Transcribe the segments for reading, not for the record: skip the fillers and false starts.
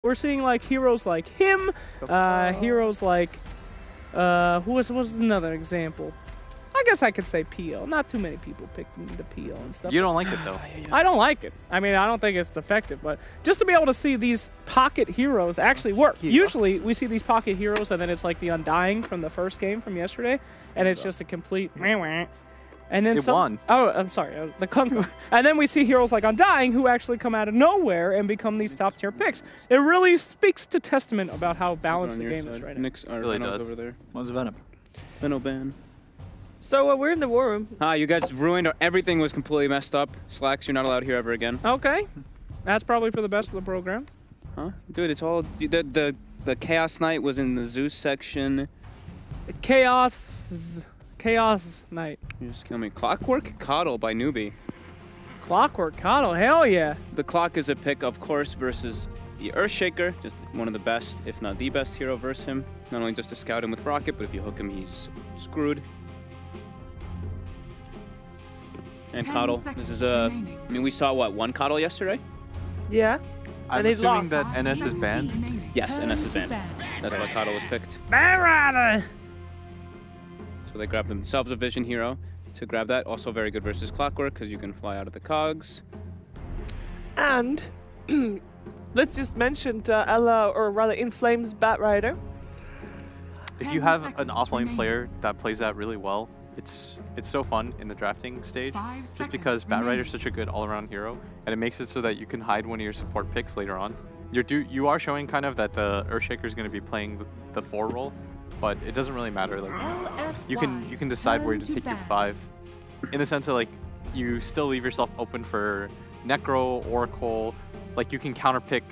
We're seeing like heroes like him, heroes like what's another example? I guess I could say PL. Not too many people pick the PL and stuff. You don't like it though. I don't like it. I mean, I don't think it's effective, but just to be able to see these pocket heroes actually work. Usually we see these pocket heroes and then it's like the Undying from the first game from yesterday, and it's just a complete and then won. Oh, I'm sorry, the Kung. And then we see heroes like Undying who actually come out of nowhere and become these top tier picks. It really speaks to testament about how balanced the game is right now. Nick's really does. over there. One's Venom. Venoban. So we're in the war room. You guys ruined everything. Was completely messed up. Slacks, you're not allowed here ever again. Okay, that's probably for the best of the program. Huh? Dude, it's all the Chaos Knight was in the Zeus section. Chaos Knight. You just kill me. Clockwork Coddle by Newbee. Clockwork Coddle, hell yeah. The Clock is a pick, of course, versus the Earthshaker. Just one of the best, if not the best hero versus him. Not only just to scout him with Rocket, but if you hook him, he's screwed. And Coddle. This is I mean, we saw what, one Coddle yesterday? Yeah. I'm assuming that NS is banned. Yes, NS is banned. That's why Coddle was picked. Barada! So they grabbed themselves a Vision hero to grab that. Also very good versus Clockwork because you can fly out of the cogs. And let's just mention Ella, or rather Inflame's Batrider. If you have an offlane player that plays that really well, it's so fun in the drafting stage, just because Batrider is such a good all-around hero, and it makes it so that you can hide one of your support picks later on. You are showing kind of that the Earthshaker is going to be playing the 4 role, but it doesn't really matter. Like you can decide where to take your 5, in the sense that like you still leave yourself open for Necro, Oracle. Like you can counterpick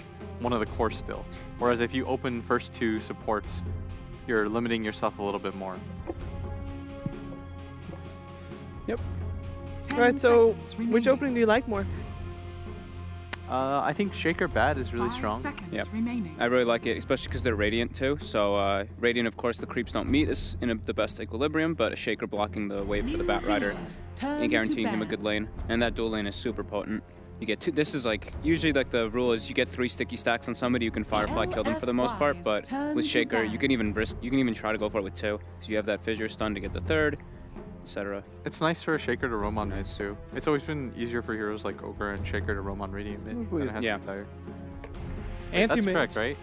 one of the cores still. Whereas if you open first 2 supports, you're limiting yourself a little bit more. Yep. Alright, so which opening do you like more? I think Shaker Bad is really strong. Yeah, I really like it, especially because they're Radiant too. So Radiant, of course, the creeps don't meet is in the best equilibrium, but a Shaker blocking the wave for the Batrider and guaranteeing him a good lane. And that dual lane is super potent. You get 2. This is like usually like the rule is you get 3 sticky stacks on somebody, you can Firefly kill them for the most part. But with Shaker, you can even try to go for it with 2, because you have that Fissure stun to get the 3rd. Etc. It's nice for a Shaker to roam on mids too. It's always been easier for heroes like Ogre and Shaker to roam on Radiant mid than it has to retire. That's correct, right?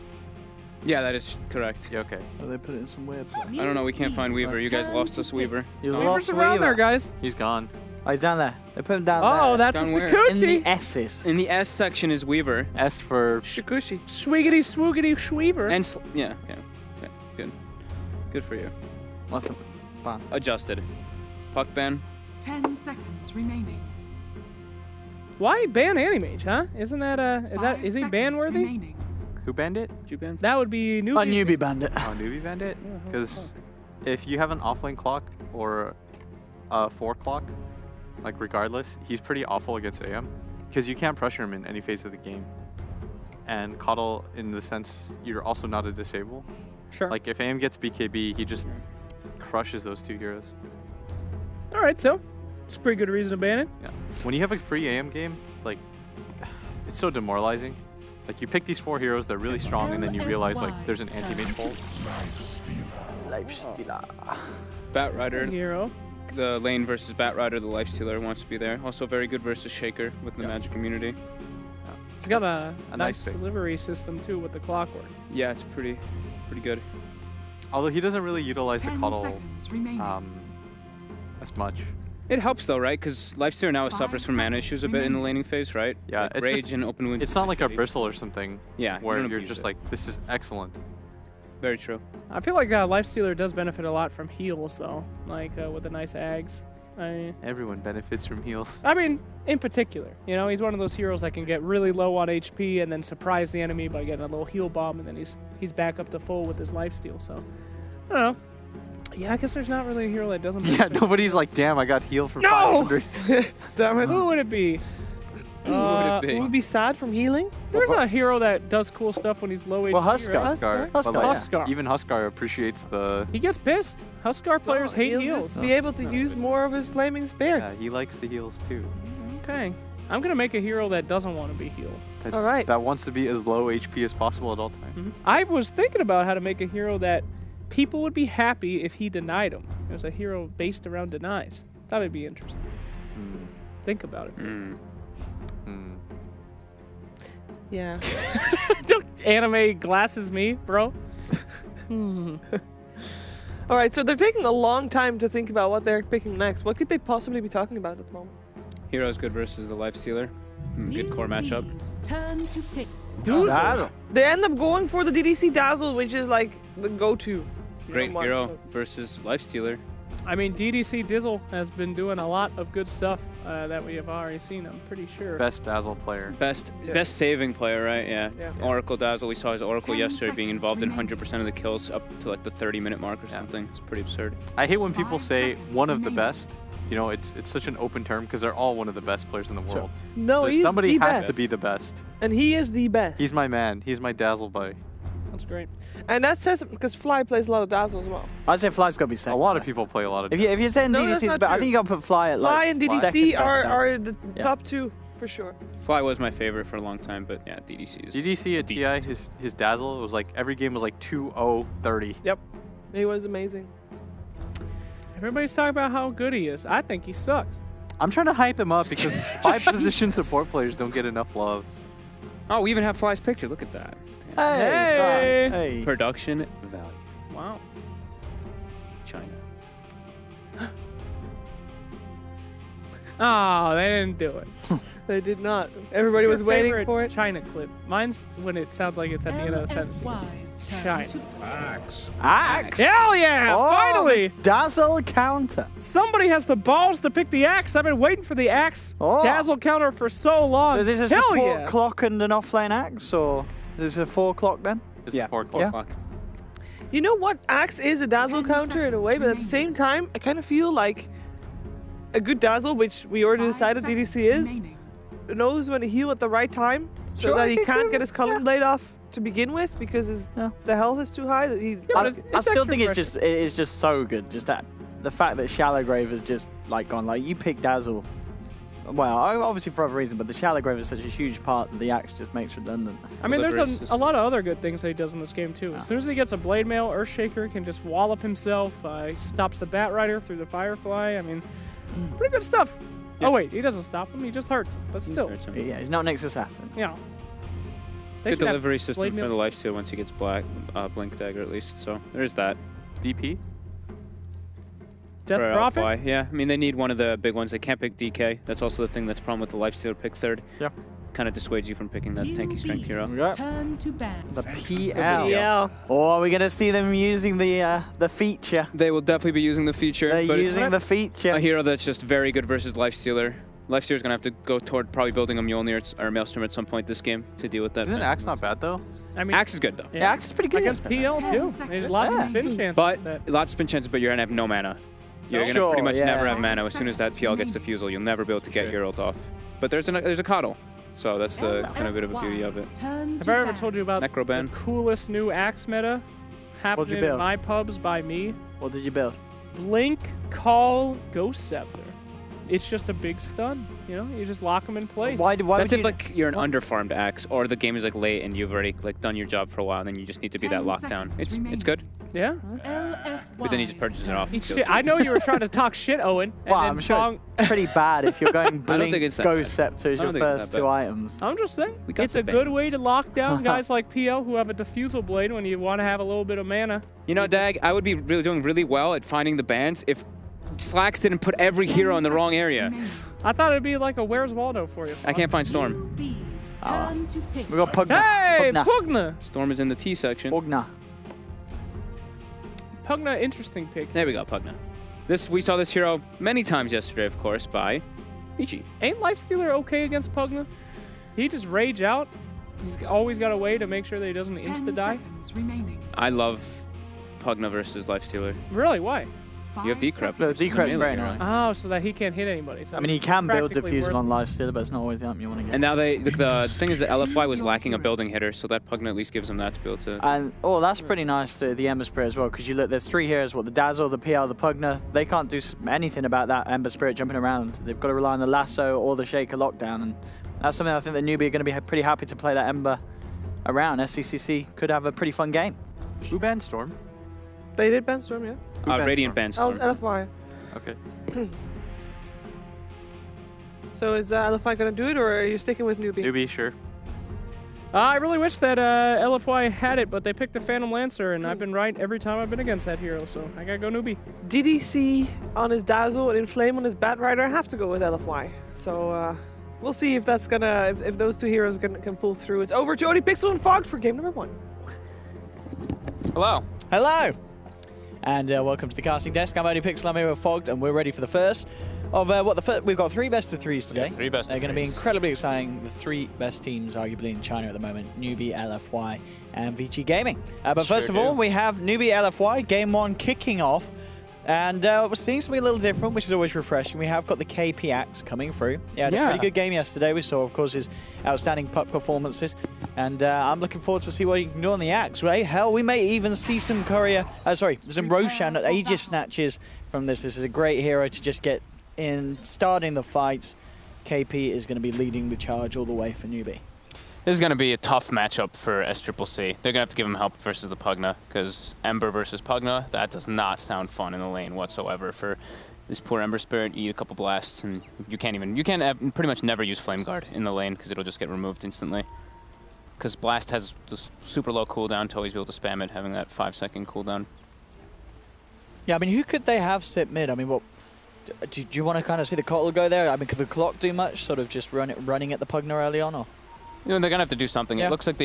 Yeah, that is correct. Yeah, okay. Oh, they put it in some webs. I don't know, we can't find Weaver. You guys lost us, Weaver. Weaver's around there, guys. He's gone. Oh, he's down there. They put him down there. Oh, that's a Sakuchi. In the S's. In the S section is Weaver. S for Sakuchi. Swiggity swoogity Schweaver. And yeah, okay. Good. Good for you. Awesome. Fun. Adjusted. Puck ban. 10 seconds remaining. Why ban Animage, huh? Isn't that is he ban worthy? who banned it? Did you ban? That would be Newbee. Newbee banned it. Oh, Newbee banned it? Because if you have an offlane clock or a 4 clock, like regardless, he's pretty awful against AM. Because you can't pressure him in any phase of the game. And Coddle, in the sense, you're also not a disable. Sure. Like if AM gets BKB, he just crushes those 2 heroes. Alright, so it's a pretty good reason to ban it. Yeah. When you have a free AM game, like, it's so demoralizing. Like, you pick these 4 heroes, they're really strong, and then you realize, like, there's an anti-mage hole. Lifestealer. Batrider. Hero. The lane versus Batrider, the Lifestealer wants to be there. Also very good versus Shaker with the Magic immunity. It's got a nice delivery system, too, with the clockwork. Yeah, it's pretty good. Although he doesn't really utilize the Coddle as much. It helps though, right? Because Lifestealer now suffers from mana issues a bit in the laning phase, right? Yeah, like it's Rage just, and Open Wound. It's not like a Bristle or something. Yeah, where you're just like, this is excellent. Very true. I feel like Lifestealer does benefit a lot from heals, though, like with the nice Ags. Everyone benefits from heals. I mean, in particular, you know, he's one of those heroes that can get really low on HP and then surprise the enemy by getting a little heal bomb, and then he's back up to full with his lifesteal. So, I don't know. Yeah, I guess there's not really a hero that doesn't. Yeah, nobody's like, damn, I got healed for no! 500. Damn it! Who would it be? Who would be sad from healing? There's a hero that does cool stuff when he's low HP. Well, Huskar. Huskar. Even Huskar appreciates the... He gets pissed. Huskar players hate heals. Just be able to use more of his flaming spear. Yeah, he likes the heals too. Okay. I'm going to make a hero that doesn't want to be healed. All right. That wants to be as low HP as possible at all times. I was thinking about how to make a hero that people would be happy if he denied them. It was a hero based around denies. That would be interesting. Think about it. Yeah. Anime glasses me, bro. All right, so they're taking a long time to think about what they're picking next. What could they possibly be talking about at the moment? Hero's good versus the Lifestealer. Good core matchup. Turn to pick. Dazzle. They end up going for the DDC Dazzle, which is like the go-to. Great hero versus Lifestealer. I mean, DDC Dizzle has been doing a lot of good stuff that we have already seen, I'm pretty sure. Best Dazzle player. Best saving player, right? Yeah. Oracle Dazzle. We saw his Oracle 10 yesterday being involved in seconds 100% of the kills up to like the 30-minute mark or something. It's pretty absurd. I hate when people 5 say seconds one of the remaining. best. You know, it's such an open term because they're all one of the best players in the world. No, So he's somebody the has best. to be the best. And he is the best. He's my man. He's my Dazzle boy. That's great. And that says it because Fly plays a lot of Dazzle as well. I'd say Fly's got to be second. A lot of best. people play a lot of If you're saying No, that's DDC's not better, I true. think you got to put Fly at Fly like and second DDC best are Dazzle. the top two for sure. Fly was my favorite for a long time, but yeah, DDC is. DDC at TI, his Dazzle, it was like every game was like 2-0-30. Yep. He was amazing. Everybody's talking about how good he is. I think he sucks. I'm trying to hype him up because 5-position support players don't get enough love. Oh, we even have Fly's picture. Look at that. Hey. Fly. Hey. Production value. Wow. China. Oh, they didn't do it. They did not. Everybody was Your waiting favorite for it. China clip. Mine's when it sounds like it's at the end of the sentence. LFY's turn China. to Axe. Hell yeah! Oh, Finally! the Dazzle counter. Somebody has the balls to pick the axe. I've been waiting for the axe Oh. Dazzle counter for so long. Is this a Hell support yeah! clock and an offlane axe, or is it a 4 o'clock then? It's Yeah, 4 o'clock. Yeah. Fuck. You know what? Axe is a Dazzle 10 counter in a way, but at the seconds same time, I kind of feel like a good Dazzle, which we already 5 decided seconds DDC is, remaining. knows when to heal at the right time, so Sure, that he he can't can, get his Culling Blade off to begin with because the health is too high. That he but I, it's I still extra think pressure. it is just so good. Just that the fact that Shallow Grave has just like gone like you pick Dazzle. Well, obviously for other reasons, but the Shallow Grave is such a huge part that the axe just makes redundant. I mean, there's Deliberate a system. lot of other good things that he does in this game, too. As soon as he gets a Blade Mail, Earthshaker can just wallop himself. He stops the Bat Rider through the Firefly. I mean, pretty good stuff. Yeah. Oh, wait, he doesn't stop him. He just hurts him. But still, Yeah, he's not Nick's assassin. you know. They Good should have delivery system Blade for Mail. the Lifesteal once he gets Blink Dagger at least. So there's that. DP? Death For Prophet. LFY. Yeah, I mean, they need one of the big ones. They can't pick DK. That's also the thing that's a problem with the Lifestealer pick third. Yeah. Kind of dissuades you from picking that tanky strength hero. Newbee's Yeah. turn to ban. The PL. Yeah. Or are we going to see them using the feature? They will definitely be using the feature. They're but using the it's feature. a hero that's just very good versus Lifestealer. Lifestealer's going to have to go toward probably building a Mjolnir or Maelstrom at some point this game to deal with that. Isn't Axe not bad though? I mean, Axe is good, though. Yeah, Axe is pretty good against PL, 10 too. seconds There's lots of spin remaining. chances. But that. lots of spin chances, but you're going to have no mana. You're going to Sure, pretty much yeah. never have mana. As soon as that 5 PL gets seconds defusal, you'll never be able to get your ult off. But there's a coddle. So that's the kind of bit of a beauty of it. LFY's turn Have to I ever ban. told you about the Necroban. coolest new axe meta happening in build? my pubs by me? What did you build? Blink, Call, Ghost Scepter. It's just a big stun. You know, you just lock them in place. Why That's would if you? like you're an underfarmed axe, or the game is like late and you've already like done your job for a while, and then you just need to be that 10 lockdown. seconds It's remaining. good, Yeah. LFY's but then he just purchases it off. Eat shit. I know you were trying to talk shit, Owen. And Well, then I'm sure Fong- it's pretty bad if you're going I don't think Blink, it's that Ghost Scepter as I your don't think it's first that two bad. items. I'm just saying, We got it's the a good way bangs. to lock down guys like PL who have a Diffusal Blade when you want to have a little bit of mana. You know, Dag, I would be really doing really well at finding the bans if Slacks didn't put every hero in the wrong area. I thought it'd be like a Where's Waldo for you. I can't find Storm. Newbee's turn to pick. We got Pugna. Hey, Pugna. Pugna! Storm is in the T section. Pugna. Pugna, interesting pick. There we go, Pugna. We saw this hero many times yesterday, of course, by Michi. Ain't Lifestealer okay against Pugna? He just rage out. He's always got a way to make sure that he doesn't 10 insta-die. seconds remaining. I love Pugna versus Lifestealer. Really? Why? You have Decrep. No, Decrep's very annoying. Oh, so that he can't hit anybody. So I mean, he can build practically Diffusal on worthless. Lifestealer, but it's not always the item you want to get. And now the thing is that LFY was lacking a building hitter, so that Pugna at least gives him that to be able to. And oh, that's pretty nice to the Ember Spirit as well, because you look, there's 3 heroes: what, the Dazzle, the PL, the Pugna. They can't do anything about that Ember Spirit jumping around. They've got to rely on the Lasso or the Shaker Lockdown, and that's something I think the Newbee are going to be pretty happy to play that Ember around. SCCC could have a pretty fun game. Who banned Storm? They did ban Storm, yeah. Radiant banned Oh, Storm. LFY. Okay. So is LFY gonna do it, or are you sticking with Newbee? Newbee, sure. I really wish that LFY had it, but they picked the Phantom Lancer, and I've been right every time I've been against that hero, so I gotta go Newbee. DDC on his Dazzle and Inflame on his Bat Rider. I have to go with LFY. So we'll see if that's gonna, if those 2 heroes can pull through. It's over to ODPixel and Fogged for game number 1. Hello. Hello! And welcome to the casting desk. I'm ODPixel, I'm here with Fogged, and we're ready for the first of we've got 3 best of 3s today. Yeah, 3 best of They're going to be 3s. incredibly exciting. The 3 best teams, arguably, in China at the moment: Newbee, LFY, and VG Gaming. But first of all, we have Newbee LFY, game 1 kicking off. And we're seeing something a little different, which is always refreshing. We have got the KP Axe coming through. Yeah, had a pretty good game yesterday. We saw, of course, his outstanding puck performances. And I'm looking forward to see what he can do on the Axe, right? Hell, we may even see some some Roshan Aegis snatches from this. This is a great hero to just get in, starting the fights. KP is going to be leading the charge all the way for Newbee. This is going to be a tough matchup for SCCC. They're going to have to give him help versus the Pugna, because Ember versus Pugna, that does not sound fun in the lane whatsoever for this poor Ember Spirit. Eat a couple blasts, and you can't pretty much never use Flame Guard in the lane, because it'll just get removed instantly. Because Blast has this super low cooldown to always be able to spam it, having that 5-second cooldown. Yeah, I mean, who could they have sit mid? I mean, what do you want to kind of see the Kotl go there? I mean, could the clock do much? Sort of just running at the Pugna early on, or? You know, they're going to have to do something. Yeah. It looks like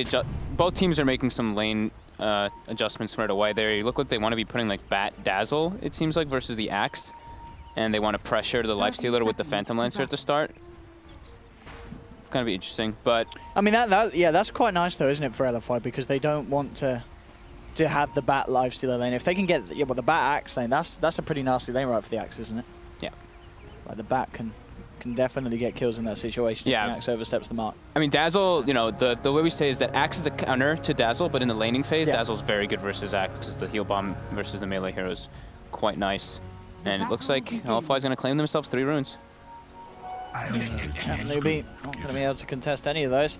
both teams are making some lane adjustments right away. They look like they want to be putting like Bat Dazzle, it seems like, versus the Axe. And they want to pressure the Lifestealer with the Phantom Lancer at the start. It's going to be interesting, but... I mean, that's quite nice though, isn't it, for LFY? Because they don't want to have the Bat Lifestealer lane. If they can get the Bat Axe lane, that's a pretty nasty lane right for the Axe, isn't it? Yeah. Like the Bat can definitely get kills in that situation. Yeah. If the Axe oversteps the mark. I mean, Dazzle, you know, the way we say is that Axe is a counter to Dazzle, but in the laning phase, Dazzle's very good versus Axe, because the heal bomb versus the melee hero is quite nice. And it looks like LFY's going to claim themselves 3 runes. Newbee not going to be able to contest any of those.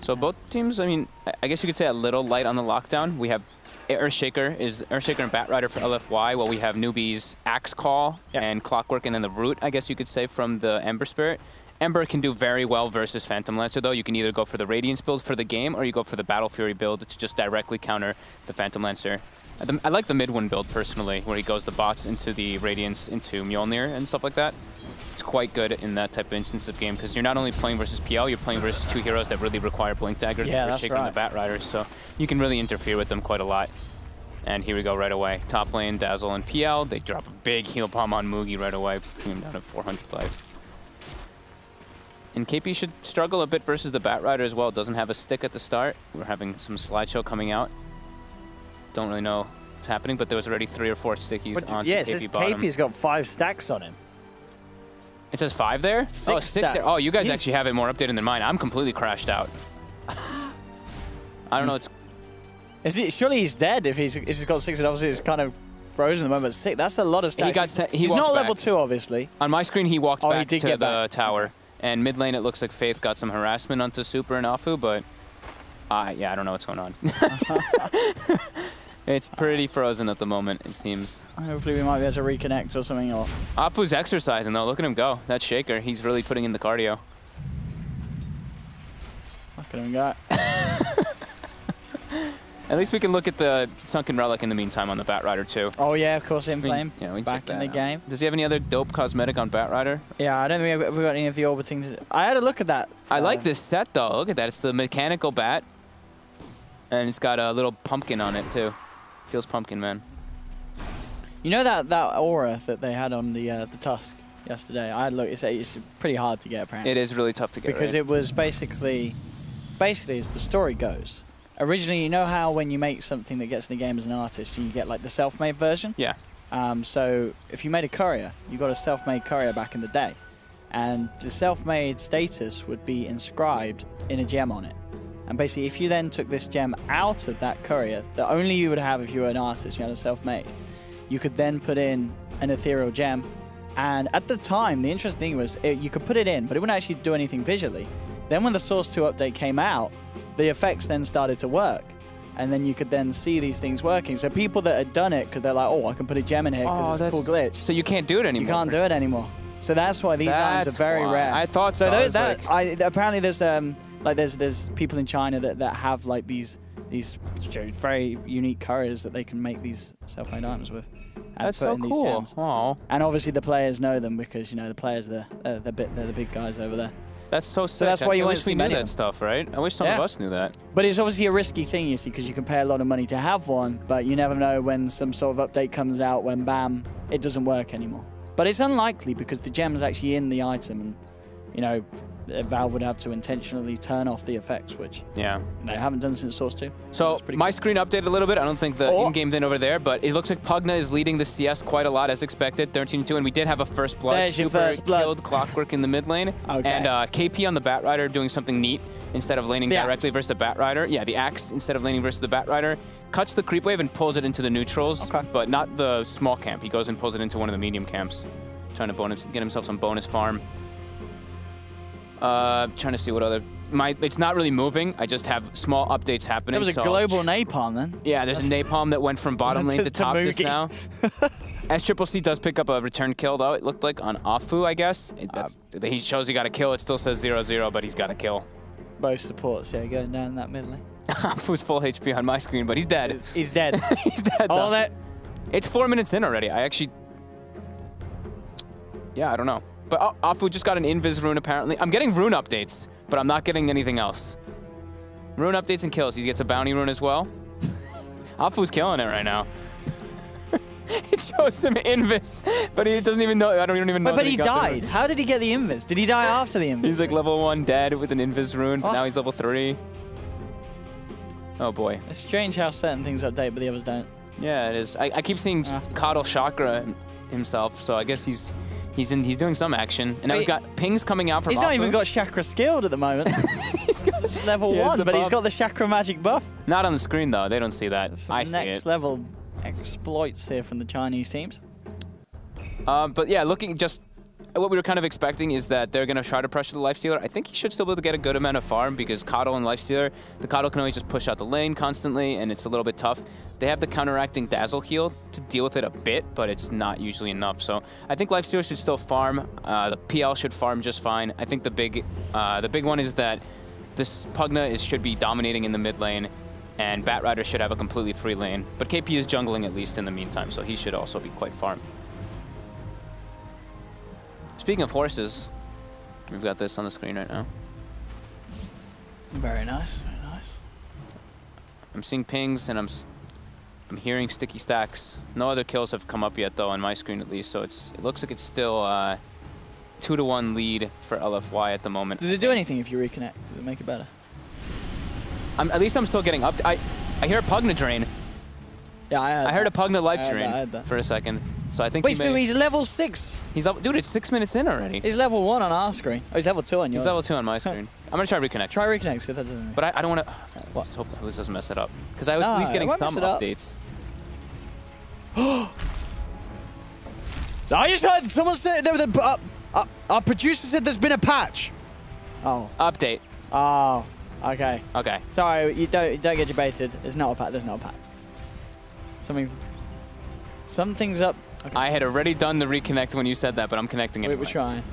So both teams, I mean, I guess you could say a little light on the lockdown. We have Earthshaker and Bat Rider for LFY, while we have Newbee's Axe Call and Clockwork, and then the Root, I guess you could say, from the Ember Spirit. Ember can do very well versus Phantom Lancer, though. You can either go for the Radiance build for the game, or you go for the Battle Fury build to just directly counter the Phantom Lancer. I like the mid-one build, personally, where he goes the bots into the Radiance into Mjolnir and stuff like that. It's quite good in that type of instance of game, because you're not only playing versus PL, you're playing versus 2 heroes that really require Blink Dagger, the Earthshaker and the Bat Rider, so you can really interfere with them quite a lot. And here we go right away. Top lane, Dazzle and PL. They drop a big heal bomb on Mugi right away, putting him down to 400 life. And KP should struggle a bit versus the Bat Rider as well. Doesn't have a stick at the start. We're having some slideshow coming out. Don't really know what's happening, but there was already 3 or 4 stickies on KP bottom. KP's got 5 stacks on him. It says 5 there? 6 oh, 6 stats. there. Oh, you guys actually have it more updated than mine. I'm completely crashed out. I don't know. It's Surely he's dead if he's got 6, and obviously it's kind of frozen at the moment. 6, that's a lot of stacks. He's not level 2, obviously. On my screen, he walked back to the back. tower. And mid lane, it looks like Faith got some harassment onto Super and Afu, but yeah, I don't know what's going on. It's pretty frozen at the moment, it seems. Hopefully we might be able to reconnect or something. Or Afu's exercising, though. Look at him go. That Shaker, he's really putting in the cardio. Look at him go. At least we can look at the Sunken Relic in the meantime on the Bat Rider, too. Oh, yeah, of course, Inflame. Yeah, we back in the game. Does he have any other dope cosmetic on Bat Rider? Yeah, I don't think we've got any of the orbitings. I had a look at that. I like this set, though. Look at that. It's the mechanical bat. And it's got a little pumpkin on it, too. Feels pumpkin, man. You know that aura that they had on the Tusk yesterday? I had looked. It's pretty hard to get, apparently. It is really tough to get, because it was basically as the story goes. Originally, you know how when you make something that gets in the game as an artist, you get like the self-made version? Yeah. So if you made a courier, you got a self-made courier back in the day. And the self-made status would be inscribed in a gem on it. And basically, if you then took this gem out of that courier, that only you would have if you were an artist, you had a self-made, you could then put in an ethereal gem. And at the time, the interesting thing was you could put it in, but it wouldn't actually do anything visually. Then when the Source 2 update came out, the effects then started to work. And then you could then see these things working. So people that had done it, because they're like, oh, I can put a gem in here because it's a cool glitch. So you can't do it anymore. You can't do it anymore. So that's why these items are very rare. I thought so. Apparently there's people in China that have like these very unique couriers that they can make these self-made items with. That's so cool. Oh. And obviously the players know them because the players they're the big guys over there. That's so sick. So that's why you wish we knew that stuff, right? I wish some of us knew that. But it's obviously a risky thing, you see, because you can pay a lot of money to have one, but you never know when some sort of update comes out when bam, it doesn't work anymore. But it's unlikely because the gem's actually in the item, and Valve would have to intentionally turn off the effects, which they haven't done since Source 2. So my cool. screen updated a little bit. I don't think the in-game thing over there, but it looks like Pugna is leading the CS quite a lot as expected, 13-2, and we did have a first blood. There's your first blood. Killed Clockwork in the mid lane, and KP on the Batrider doing something neat instead of laning directly versus the Batrider. Yeah, the axe instead of laning versus the Batrider. Cuts the creep wave and pulls it into the neutrals, but not the small camp. He goes and pulls it into one of the medium camps, trying to get himself some bonus farm. Trying to see what other... It's not really moving. I just have small updates happening. There was a global napalm then. Yeah, there's a napalm that went from bottom lane to top just now. SCCC does pick up a return kill, though, it looked like, on Afu, I guess. He shows he got a kill. It still says 0-0, but he's got a kill. Both supports, going down in that mid lane. Afu's full HP on my screen, but he's dead. He's dead. He's dead, all that. It's 4 minutes in already. I actually... Yeah, I don't know. But Afu just got an invis rune, apparently. I'm getting rune updates, but I'm not getting anything else. Rune updates and kills. He gets a bounty rune as well. Afu's killing it right now. It shows him invis, but he doesn't even know. I don't even know. But he died. How did he get the invis? Did he die after the invis? He's like level 1 dead with an invis rune, but now he's level 3. Oh boy. It's strange how certain things update, but the others don't. Yeah, it is. I keep seeing Coddle Chakra himself, so I guess he's doing some action. And now we've got pings coming out from He's not even got Chakra skilled at the moment. It's level 1, but he's got the Chakra magic buff. Not on the screen, though. They don't see that. I see it. Next level exploits here from the Chinese teams. But yeah, looking just... What we were kind of expecting is that they're going to try to pressure the Lifestealer. I think he should still be able to get a good amount of farm because Coddle and Lifestealer, the Coddle can always just push out the lane constantly, and it's a little bit tough. They have the counteracting Dazzle heal to deal with it a bit, but it's not usually enough. So I think Lifestealer should still farm. The PL should farm just fine. I think the big one is that this Pugna should be dominating in the mid lane, and Batrider should have a completely free lane. But KP is jungling at least in the meantime, so he should also be quite farmed. Speaking of horses, we've got this on the screen right now. Very nice, very nice. I'm seeing pings and I'm hearing sticky stacks. No other kills have come up yet though on my screen at least, so it looks like it's still 2-1 lead for LFY at the moment. Does it do anything if you reconnect? Does it make it better? At least I'm still getting up. I hear a Pugna drain. Yeah, I heard a Pugna life drain for a second. So I think so he's level 6. Dude, it's 6 minutes in already. He's level 1 on our screen. Oh, he's level 2 on yours. He's level 2 on my screen. I'm gonna try reconnect. Try reconnect, see if that doesn't. But I don't want to. Let's hope this doesn't mess it up. Because I was at least getting some updates. So I just heard someone say there was our producer said there's been a patch. Oh. Update. Oh. Okay. Okay. Sorry, you don't get debated. There's not a patch. There's not a patch. Something's up. Okay. I had already done the reconnect when you said that, but I'm connecting it. We're trying.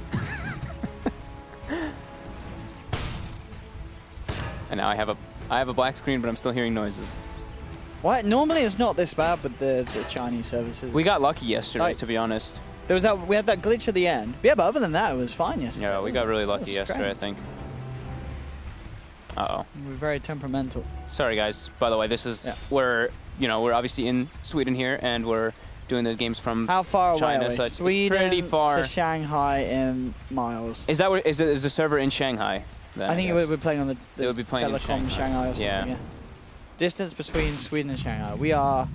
And now I have a black screen, but I'm still hearing noises. What? Normally it's not this bad with the Chinese services. We got lucky yesterday, to be honest. There was we had that glitch at the end. Yeah, but other than that, it was fine yesterday. Yeah, we got really lucky yesterday, I think. Uh-oh. We're very temperamental. Sorry, guys. By the way, this is we're obviously in Sweden here, and we're doing the games from How far China, away are we? so Sweden pretty far. to Shanghai in miles. Is that is the server in Shanghai? I think we're playing on the would be playing Telecom in Shanghai or something. Yeah. Distance between Sweden and Shanghai. We are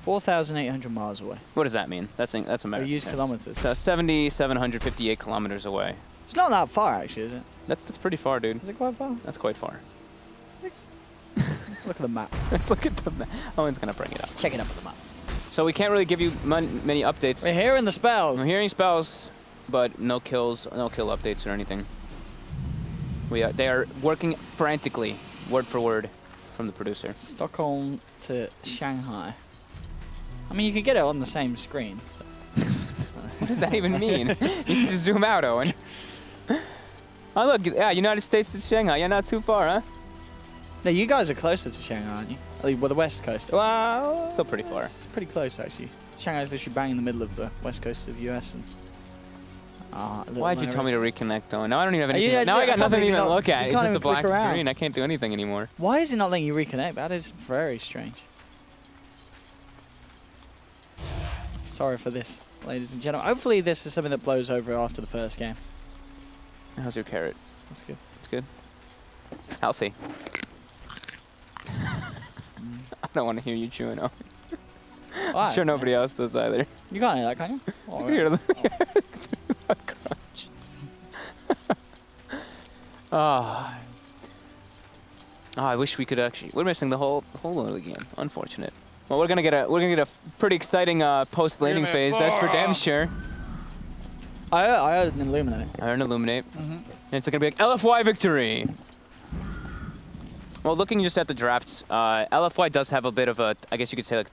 4,800 miles away. What does that mean? That's American. We use kilometers. So 7,758 kilometers away. It's not that far, actually, is it? That's pretty far, dude. Is it quite far? That's quite far. Let's look at the map. Let's look at the map. Owen's gonna bring it up. Check it up on the map. So we can't really give you many updates. We're hearing the spells. We're hearing spells, but no kills, no kill updates or anything. They are working frantically, word for word, from the producer. Stockholm to Shanghai. I mean, you could get it on the same screen. So. What does that even mean? You can just zoom out, Owen. Oh look, yeah, United States to Shanghai. Yeah, not too far, huh? No, you guys are closer to Shanghai, aren't you? Well, the west coast. Well, still pretty far. It's pretty close, actually. Shanghai's literally bang in the middle of the west coast of the US. And why'd you tell me to reconnect, Owen? Now I don't even have anything. Yeah, now I got nothing to even look at. You It's can't just a even black flick around. screen. I can't do anything anymore. Why is it not letting you reconnect? That is very strange. Sorry for this, ladies and gentlemen. Hopefully this is something that blows over after the first game. How's your carrot? That's good. It's good. Healthy. I don't want to hear you chewing on. I'm sure nobody else does either. You can't hear that, can you? I can hear the crunch. Oh, I wish we could actually. We're missing the whole early game. Unfortunate. Well, we're gonna get a pretty exciting post laning phase. That's for damn sure. I heard an illuminate. I heard an illuminate. And it's gonna be like LFY victory. Well, looking just at the drafts, LFY does have a bit of a, I guess you could say, like,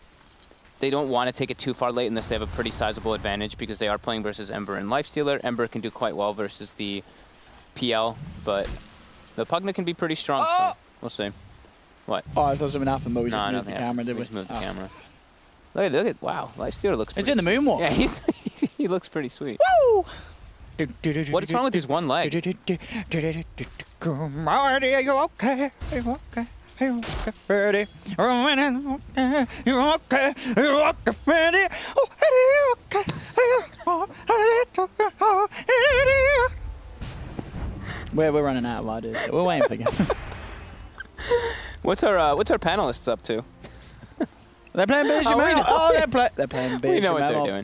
they don't want to take it too far late unless they have a pretty sizable advantage because they are playing versus Ember and Lifestealer. Ember can do quite well versus the PL, but the Pugna can be pretty strong, so we'll see. What? Oh, I thought something happened, but we just moved the nothing camera, did we? just moved the camera. Look at, wow, Lifestealer looks He's pretty doing the moonwalk. Yeah, he looks pretty sweet. Woo! What is wrong with his one leg? Marty, are you okay? Are you okay? Are you okay? Ready? Okay. You okay? You okay? Ready? Oh, are you okay? We're running out of ideas. We're waiting for the game. What's our panelists up to? They're playing Bishop Mammoth. Oh, they're playing Bishop Mammoth. We know what they're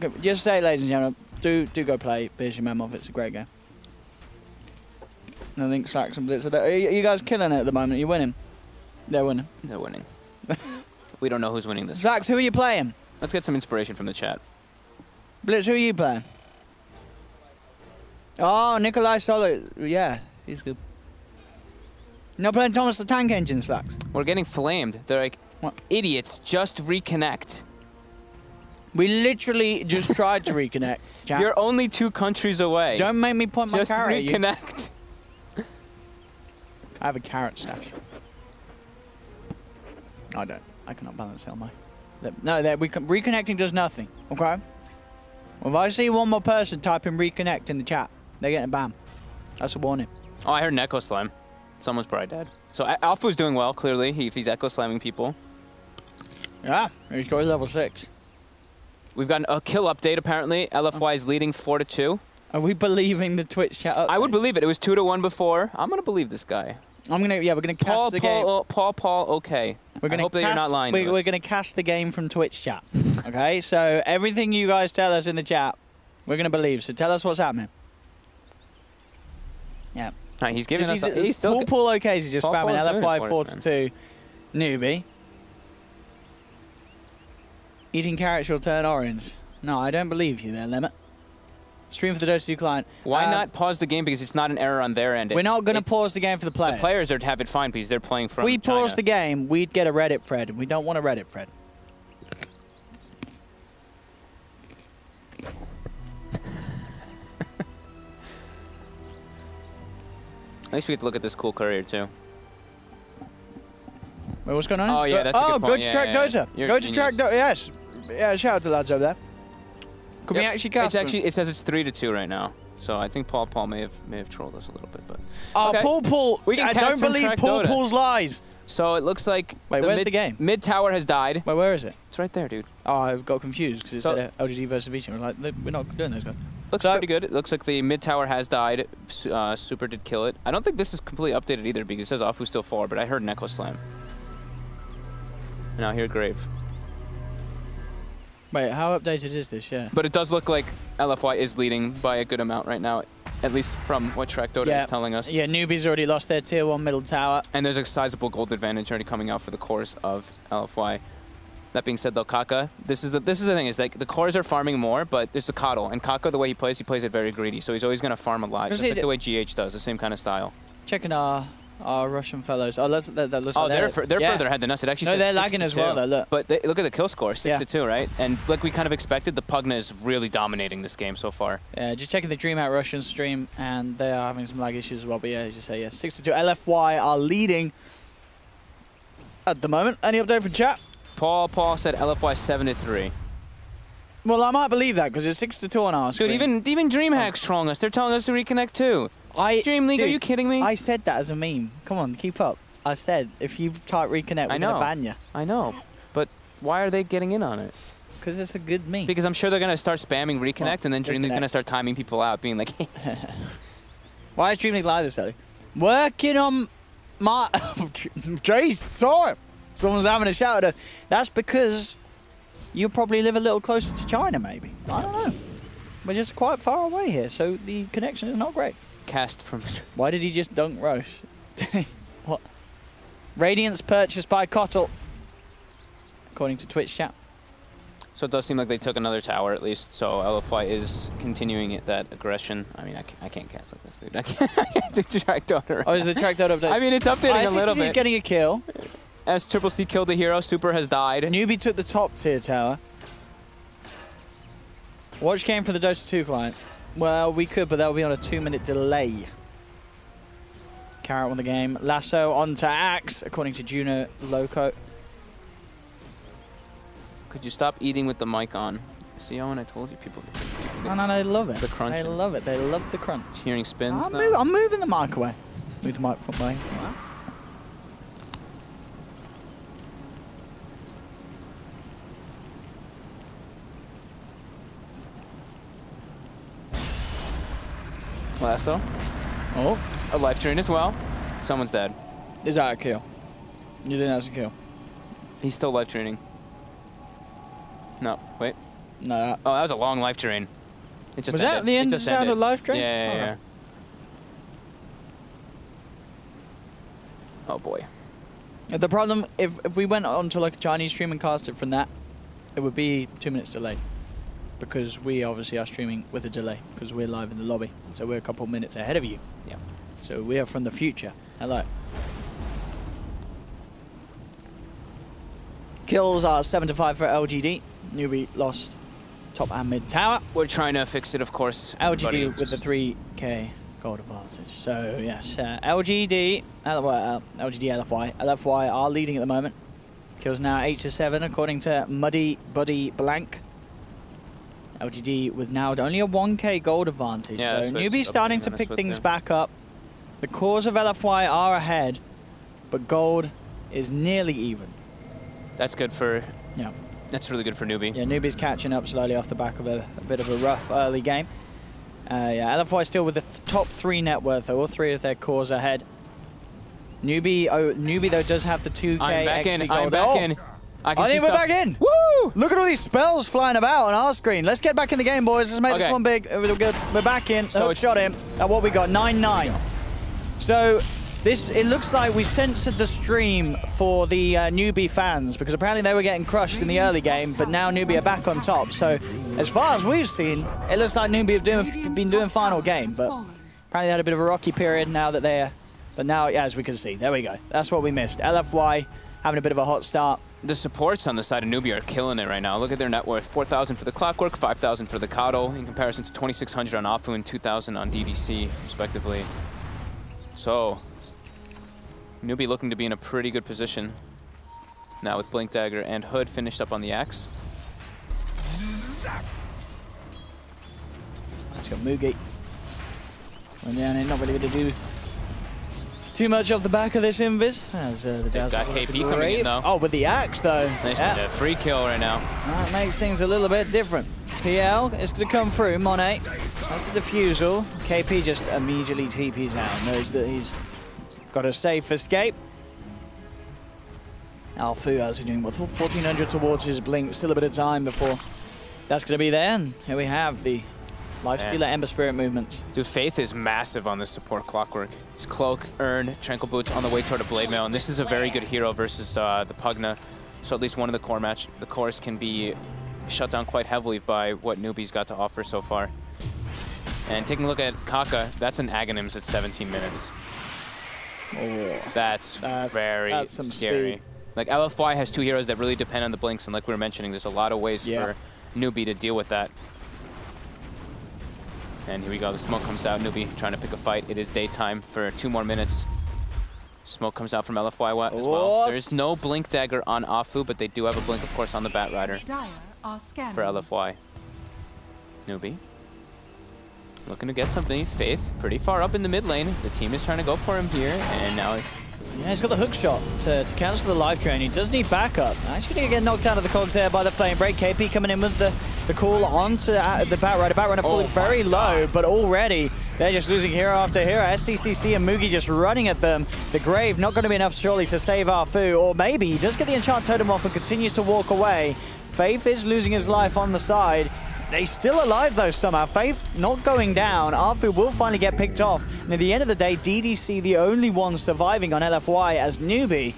doing. Just say, ladies and gentlemen, do go play Bishop Mammoth. It's a great game. I think Slacks and Blitz are there. Are you guys killing it at the moment? You're winning. They're winning. They're winning. We don't know who's winning this. Slacks, who are you playing? Let's get some inspiration from the chat. Blitz, who are you playing? Oh, Nikolai Stoller. Yeah, he's good. No playing Thomas the Tank Engine, Slacks. We're getting flamed. They're like, what? Idiots, just reconnect. We literally just tried to reconnect. Chat. You're only 2 countries away. Don't make me point my carrot at you. Just reconnect. I have a carrot stash. I don't. I cannot balance it on my... No, reconnecting does nothing, okay? Well, if I see one more person typing reconnect in the chat, they're getting a ban. That's a warning. Oh, I heard an Echo Slam. Someone's probably dead. So Alpha's doing well, clearly, if he's Echo Slamming people. Yeah, he's got level 6. We've got a kill update, apparently. LFY is leading 4-2. Are we believing the Twitch chat update? I would believe it. It was 2-1 before. I'm going to believe this guy. We're gonna cast the game. Paul, okay. I hope that you're not lying to us. We're gonna cast the game from Twitch chat. Okay, so everything you guys tell us in the chat, we're gonna believe. So tell us what's happening. Yeah. Right, he's giving us. He's still. Paul O'Casey just spamming LFY 4-2. Newbie. Eating carrots will turn orange. No, I don't believe you there, Limit. Stream for the Dota 2 client. Why not pause the game? Because it's not an error on their end. We're not going to pause the game for the players. The players are to have it fine because they're playing from If we China. pause the game, we'd get a Reddit thread, and we don't want a Reddit thread. At least we get to look at this cool courier too. Wait, what's going on? Oh yeah, that's a good point. Go to Track Dota. Go to Track Dota. Yes. Yeah, shout out to the lads over there. Could we actually cast it says it's 3-2 right now. So I think Paul may have trolled us a little bit, but okay. Paul. We can I don't believe Paul's lies. So it looks like where's the game? Mid tower has died. Wait, where is it? It's right there, dude. Oh, I got confused because it said LGG versus VC. I was like, we're not doing those guys. Looks pretty good. It looks like the mid tower has died. Super did kill it. I don't think this is completely updated either because it says Afu's still 4, but I heard an Echo Slam. And now I hear Grave. Wait, how updated is this? Yeah. But it does look like LFY is leading by a good amount right now, at least from what Track Dota is telling us. Yeah, Newbee's already lost their tier 1 middle tower. And there's a sizable gold advantage already coming out for the cores of LFY. That being said, though, Kaka, this is the thing, is like the cores are farming more, but there's the Coddle. And Kaka, the way he plays it very greedy, so he's always going to farm a lot, just like the way GH does, the same kind of style. Checking our Russian fellows. Oh, that looks oh, like they're further ahead than us. It actually says they're lagging as well, though, look. But look at the kill score, 6-2, right? And like we kind of expected, the Pugna is really dominating this game so far. Yeah, just checking the DreamHack Russian stream, and they are having some lag issues as well. But yeah, just say 6-2. LFY are leading at the moment. Any update from chat? Paul said LFY 7-3. Well, I might believe that because it's 6-2 on our screen. Dude, even DreamHack's trolling us. They're telling us to reconnect too. DreamLeague, are you kidding me? I said that as a meme. Come on, keep up. I said if you type reconnect, we're gonna ban you. I know, but why are they getting in on it? Because it's a good meme. Because I'm sure they're gonna start spamming reconnect, and then DreamLeague's gonna start timing people out, being like. Why is DreamLeague live this early? Working on my. Jay's saw it. Someone's having a shout at us. That's because you probably live a little closer to China, maybe. I don't know. We're just quite far away here, so the connection is not great. Cast from. Why did he just dunk Roche? What? Radiance purchased by Cottle, according to Twitch chat. So it does seem like they took another tower at least. So LFY is continuing that aggression. I mean, I can't cast like this, dude. I can't do Track Dota. Oh, is the Track Dota update? I mean, it's updating a little bit. He's getting a kill. As Triple C killed the hero, Super has died. Newbee took the top tier tower. Watch game for the Dota 2 client. Well, we could, but that would be on a 2-minute delay. Carrot won the game. Lasso onto Axe, according to Juno Loco. Could you stop eating with the mic on? See, Owen, I told you people. No, they love it. The crunch. They love it. They love the crunch. Hearing spins. I'm moving the mic away. Move the mic away. Lasso. Oh. A life drain as well. Someone's dead. Is that a kill? You think that's a kill? He's still life draining. No, wait. No. Oh, that was a long life drain. It just was ended. That the end sound of life drain? Yeah. Oh boy. The problem, if we went on to like a Chinese stream and cast it from that, it would be 2 minutes delayed. Because we obviously are streaming with a delay, because we're live in the lobby. So we're a couple minutes ahead of you. Yeah. So we are from the future. Hello. Kills are 7-5 for LGD. Newbee lost top and mid tower. We're trying to fix it, of course. LGD with the 3k gold advantage. So yes, LGD, LFY. LFY are leading at the moment. Kills now 8-7 according to Muddy Buddy Blank. LGD with now only a 1k gold advantage. Yeah, so Newbee's starting to pick things back up. The cores of LFY are ahead, but gold is nearly even. That's good for... Yeah. That's really good for Newbee. Yeah, Newbee's catching up slowly off the back of a bit of a rough early game. Yeah, LFY still with the top 3 net worth, though. All 3 of their cores ahead. Newbee, though, does have the 2k XP gold. I'm back in. I think we're back in. Woo! Look at all these spells flying about on our screen. Let's get back in the game, boys. Let's make this one big. We're good. We're back in. So shot him. At what we got? 9-9. So it looks like we censored the stream for the Newbee fans because apparently they were getting crushed in the early game, but now Newbee are back on top. So as far as we've seen, it looks like Newbee have been doing fine all game, but apparently they had a bit of a rocky period now that they're... But now, yeah, as we can see, there we go. That's what we missed. LFY having a bit of a hot start. The supports on the side of Newbee are killing it right now. Look at their net worth. 4,000 for the Clockwork, 5,000 for the Coddle, in comparison to 2,600 on Afu and 2,000 on DDC, respectively. So, Newbee looking to be in a pretty good position now with Blink Dagger and Hood finished up on the Axe. Let's go Moogie. Went down in, not really going to do too much off the back of this invis. As the got KP coming in though. Oh, with the Axe though. Nice a free kill right now. That makes things a little bit different. PL is going to come through. Monet. That's the defusal. KP just immediately TPs out. Knows that he's got a safe escape. Alfu is doing what, 1,400 towards his blink. Still a bit of time before That's going to be then. Here we have the Lifestealer Ember Spirit movements. Dude, Faith is massive on this support Clockwork. His Cloak, Urn, Tranquil Boots on the way toward a Blade Mail, and this is a very good hero versus the Pugna. So at least one of the cores can be shut down quite heavily by what Newbee's got to offer so far. And taking a look at Kaka, that's an Aghanims at 17 minutes. Oh, that's very scary. Speed. Like, LFY has 2 heroes that really depend on the blinks, and like we were mentioning, there's a lot of ways for Newbee to deal with that. And here we go, the smoke comes out, Newbee trying to pick a fight. It is daytime for 2 more minutes. Smoke comes out from LFY as well. There's no blink dagger on Afu, but they do have a blink, of course, on the Bat Rider for LFY. Newbee looking to get something. Faith pretty far up in the mid lane. The team is trying to go for him here, and now... Yeah, he's got the hook shot to cancel the life drain. He does need backup. Actually going to get knocked out of the cogs there by the Flame Break. KP coming in with the call onto the Bat Rider. Bat Rider falling very low, but already they're just losing hero after hero. SCCC and Mugi just running at them. The Grave not going to be enough surely to save Afu, or maybe he does get the Enchant Totem off and continues to walk away. Faith is losing his life on the side. They're still alive though somehow. Faith not going down. Afu will finally get picked off. And at the end of the day, DDC the only one surviving on LFY as Newbee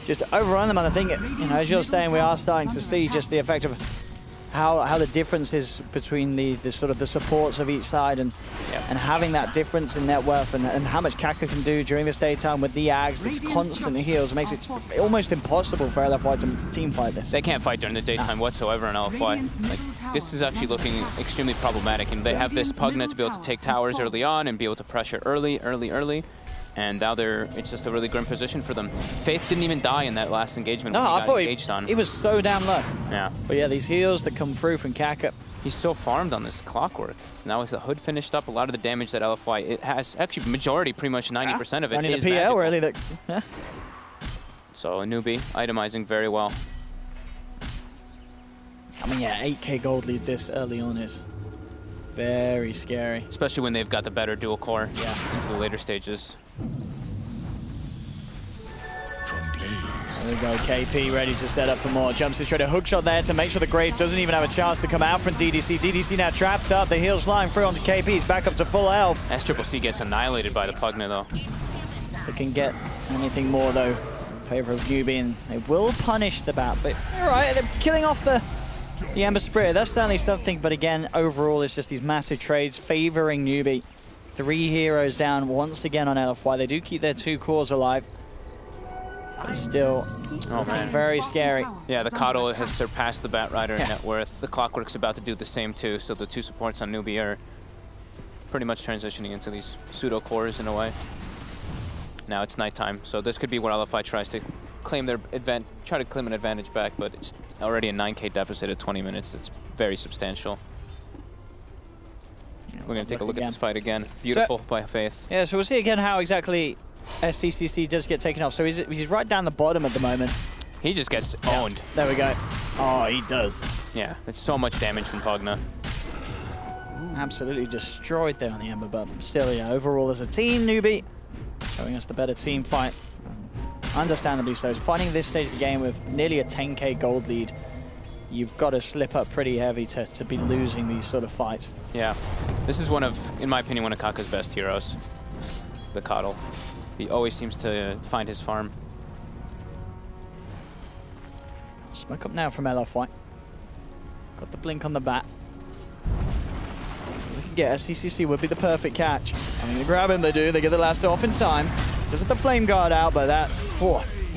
just overrun them. And I think, you know, as you're saying, we are starting to see just the effect of how the difference is between the sort of the supports of each side, and having that difference in net worth and how much Kaka can do during this daytime with the Ags, that's constant heals, makes it almost impossible for LFY to team fight this. They can't fight during the daytime whatsoever on LFY. Like, this is actually looking extremely problematic, and they have this Pugna to be able to take towers early on and be able to pressure early. And now it's just a really grim position for them. Faith didn't even die in that last engagement. No, when he I got thought engaged on. he was so damn low. Yeah. But yeah, these heals that come through from Kaka. He's so farmed on this Clockwork. Now with the hood finished up, a lot of the damage that LFY, it has actually majority, pretty much 90% of it only is the PL magical. really that. So a Newbee itemizing very well. I mean, yeah, 8k gold lead this early on is very scary. Especially when they've got the better dual core into the later stages. There we go, KP ready to set up for more. Jumps to try to hookshot there to make sure the Grave doesn't even have a chance to come out from DDC. DDC now trapped up, the heals flying through onto KP. He's back up to full health. SCCC gets annihilated by the Pugna though. They can get anything more though in favor of Newbee, and they will punish the Bat. But you're right, they're killing off the Ember Spirit. That's certainly something, but again, overall it's just these massive trades favoring Newbee. 3 heroes down once again on LFY. They do keep their 2 cores alive. But still, very scary. Yeah, the Coddle has surpassed the Bat Rider in net worth. The Clockwork's about to do the same too, so the 2 supports on Newbee are pretty much transitioning into these pseudo-cores in a way. Now it's nighttime, so this could be where LFI tries to claim their try to claim an advantage back, but it's already a 9k deficit at 20 minutes. It's very substantial. We're going to take a look at this fight again. Beautiful by Faith. Yeah, so we'll see again how exactly SCCC does get taken off. So he's right down the bottom at the moment. He just gets owned. There we go. Oh, he does. Yeah, it's so much damage from Pugna. Absolutely destroyed there on the Ember, but still, yeah, overall as a team, Newbee showing us the better team fight. Understandably so. Fighting this stage of the game with nearly a 10k gold lead, you've got to slip up pretty heavy to be losing these sort of fights. Yeah, this is one of, in my opinion, one of Kaka's best heroes, the Coddle. He always seems to find his farm. Smoke up now from LFY. Got the blink on the Bat. They can get SCCC would be the perfect catch. I mean, they grab him, they do. They get the last off in time. Does have the Flame Guard out, but that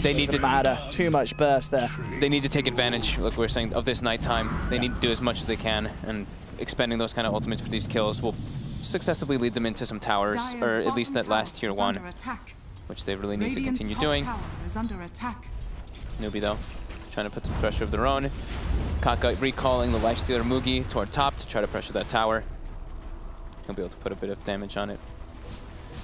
doesn't matter. Too much burst there. They need to take advantage, like we were saying, of this nighttime. They need to do as much as they can, and expending those kind of ultimates for these kills will successively lead them into some towers, or at least that last tier 1, which they really need to continue doing. Newbee, though, trying to put some pressure of their own. Kaka recalling the Lifestealer Mugi toward top to try to pressure that tower. He'll be able to put a bit of damage on it.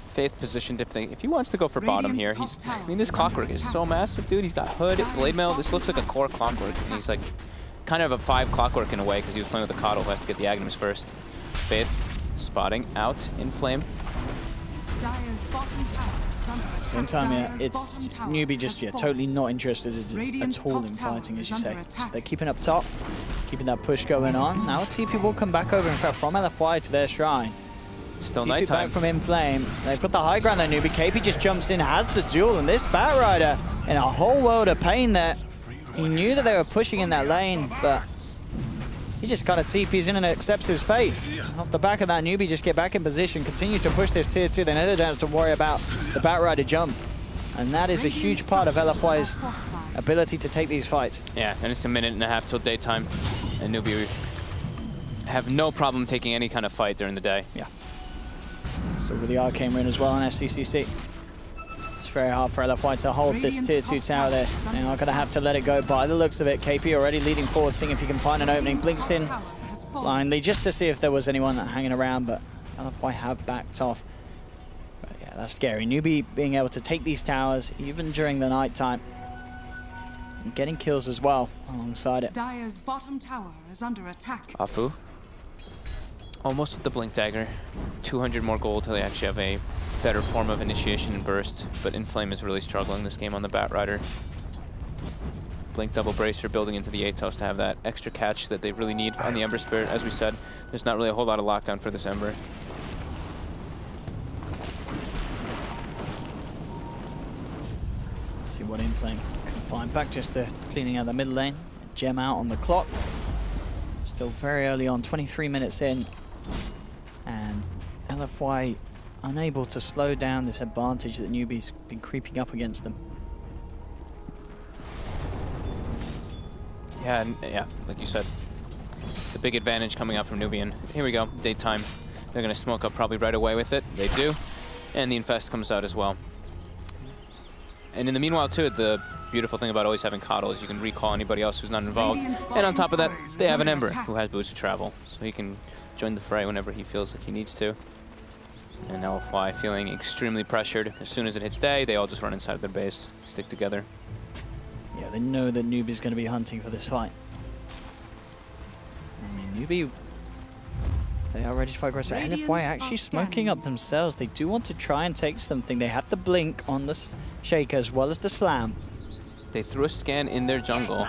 Faith positioned if he wants to go for bottom here. I mean, this Clockwork is so massive, dude. He's got Hood, Blade Mail. This looks like a core Clockwork, and he's like kind of a 5 Clockwork in a way because he was playing with the Coddle who has to get the Aghanims first. Faith spotting out in Flame. Same time, yeah, it's Newbee just totally not interested at all in fighting, as you say. So they're keeping up top, keeping that push going on. Now TP will come back over, in fact, from LFY to their shrine. Still TP nighttime. back from Inflame. They've got the high ground though, Newbee. KP just jumps in, has the duel, and this Batrider in a whole world of pain there. He knew that they were pushing in that lane, but he just kind of TPs in and accepts his fate. Off the back of that, Newbee just get back in position, continue to push this tier 2. They don't have to worry about the Batrider jump. And that is a huge part of LFY's ability to take these fights. Yeah, and it's a minute and a half till daytime. And Newbee have no problem taking any kind of fight during the day. Yeah. So with the Arcane Rune as well on SCCC. It's very hard for LFY to hold this tier 2 tower there. They're not going to have to let it go by the looks of it. KP already leading forward, seeing if he can find an opening. Blinks in blindly just to see if there was anyone hanging around, but LFY have backed off. But yeah, that's scary. Newbee being able to take these towers even during the night time. And getting kills as well alongside it. Dire's bottom tower is under attack. Afu. Almost with the Blink Dagger. 200 more gold till they actually have a better form of initiation and burst, but Inflame is really struggling this game on the Batrider. Blink double bracer building into the Atos to have that extra catch that they really need on the Ember Spirit. As we said, there's not really a whole lot of lockdown for this Ember. Let's see what Inflame can find. Back just to cleaning out the mid lane. Gem out on the clock. Still very early on, 23 minutes in. And LFY unable to slow down this advantage that Newbee's been creeping up against them. Yeah, yeah, like you said, the big advantage coming out from Newbee. And here we go, daytime. They're going to smoke up probably right away with it. They do. And the Infest comes out as well. And in the meanwhile, too, the beautiful thing about always having Coddle is you can recall anybody else who's not involved. And on top of that, they have an Ember who has boots of travel. So he can join the fray whenever he feels like he needs to. And LFY feeling extremely pressured. As soon as it hits day, they all just run inside their base, stick together. Yeah, they know that Newbee's going to be hunting for this fight. I mean, Newbee, they are ready to fight aggressive. LFY actually smoking up themselves. They do want to try and take something. They have the blink on the Shaker as well as the slam. They threw a scan in their jungle.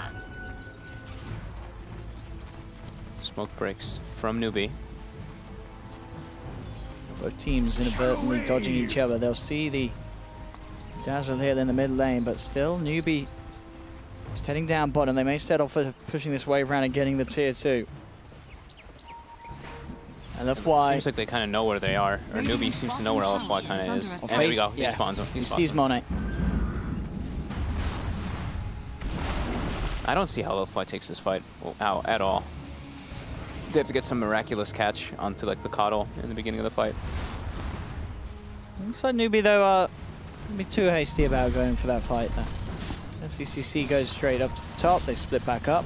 Smoke breaks from Newbee. Both teams inadvertently dodging each other. They'll see the Dazzle here in the mid lane, but still Newbee is heading down bottom. They may settle for pushing this wave around and getting the tier 2. LFY. Seems like they kind of know where they are, or Newbee seems to know where LFY kind of is. And there we go, he spawns him. He sees Monet. I don't see how LFY takes this fight out at all. They have to get some miraculous catch onto like the Coddle in the beginning of the fight. Looks like Newbee though don't be too hasty about going for that fight. SCCC goes straight up to the top. They split back up.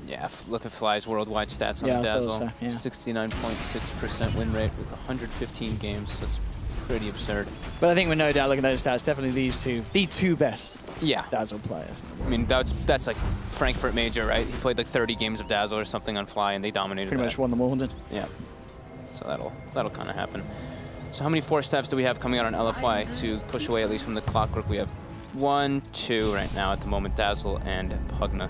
Yeah, look at Fly's worldwide stats on the Dazzle. So, yeah. 69.6% win rate with 115 games. That's pretty absurd. But I think with no doubt, looking at those stats, definitely these two, the two best Dazzle players. I mean, that's like Frankfurt Major, right? He played like 30 games of Dazzle or something on Fly, and they dominated. Pretty much won them all, didn't? Yeah. So that'll kind of happen. So how many force staffs do we have coming out on LFY to push away at least from the Clockwork? We have 1, 2 right now at the moment, Dazzle and Pugna.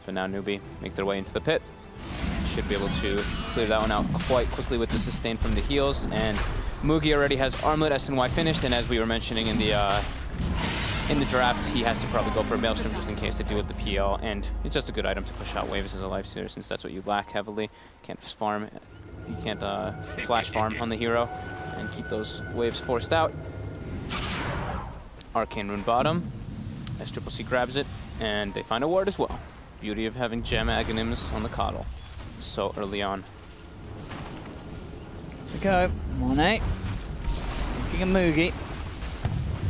But now Newbee make their way into the pit. Should be able to clear that one out quite quickly with the sustain from the heals. And Mugi already has Armlet SNY finished, and as we were mentioning in the draft, he has to probably go for a Maelstrom just in case to deal with the PL, and it's just a good item to push out waves as a lifestealer since that's what you lack heavily. You can't flash farm on the hero and keep those waves forced out. Arcane Rune bottom, SCCC grabs it, and they find a ward as well. Beauty of having gem Aghanims on the Coddle so early on. Here we go, Monet, looking at Mugi.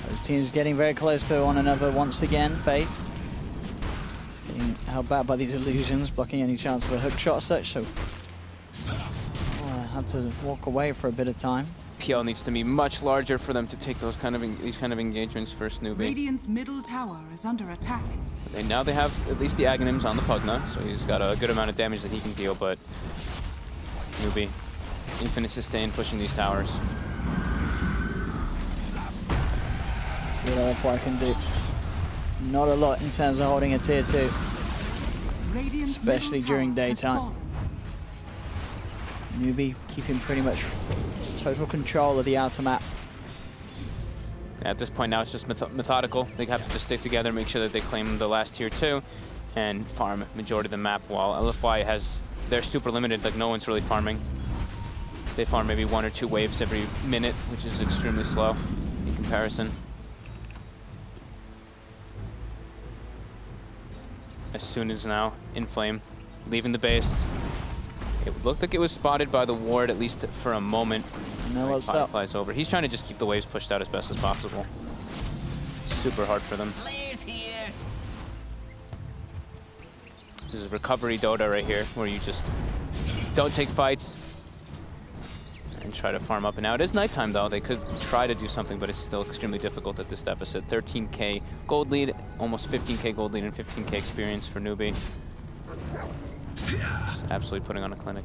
The team's getting very close to one another once again. Faith is getting held back by these illusions, blocking any chance of a hook shot such, so had to walk away for a bit of time. PL needs to be much larger for them to take these kind of engagements versus Newbee. Radiant's middle tower is under attack. And now they have at least the Aghanims on the Pugna, so he's got a good amount of damage that he can deal, but Newbee. Infinite sustain pushing these towers. See what LFY can do. Not a lot in terms of holding a tier 2. Especially during daytime. Newbee keeping pretty much total control of the outer map. At this point now it's just methodical. They have to just stick together, make sure that they claim the last tier 2 and farm majority of the map, while LFY they're super limited, like no one's really farming. They farm maybe 1 or 2 waves every minute, which is extremely slow in comparison. As soon as now, Inflame leaving the base. It looked like it was spotted by the ward, at least for a moment. No, what's up? Flies over. He's trying to just keep the waves pushed out as best as possible. Super hard for them. This is recovery Dota right here, where you just don't take fights and try to farm up and out. It is nighttime though. They could try to do something, but it's still extremely difficult at this deficit. 13k gold lead, almost 15k gold lead, and 15k experience for Newbee. Just absolutely putting on a clinic.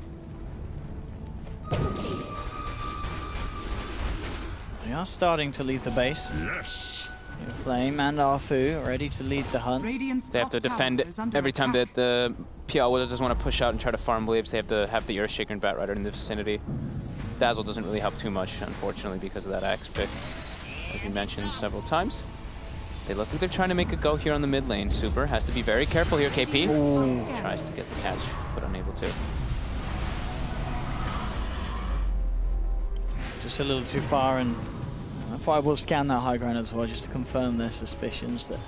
They are starting to leave the base. Yes. Flame and Arfu ready to lead the hunt. They have to defend every time that the PL doesn't want to push out and try to farm waves. They have to have the Earthshaker and Batrider in the vicinity. Dazzle doesn't really help too much, unfortunately, because of that axe pick, as we mentioned several times. They look like they're trying to make a go here on the mid lane. Super has to be very careful here. KP tries to get the catch, but unable to. Just a little too far, and LFY will scan that high ground as well, just to confirm their suspicions that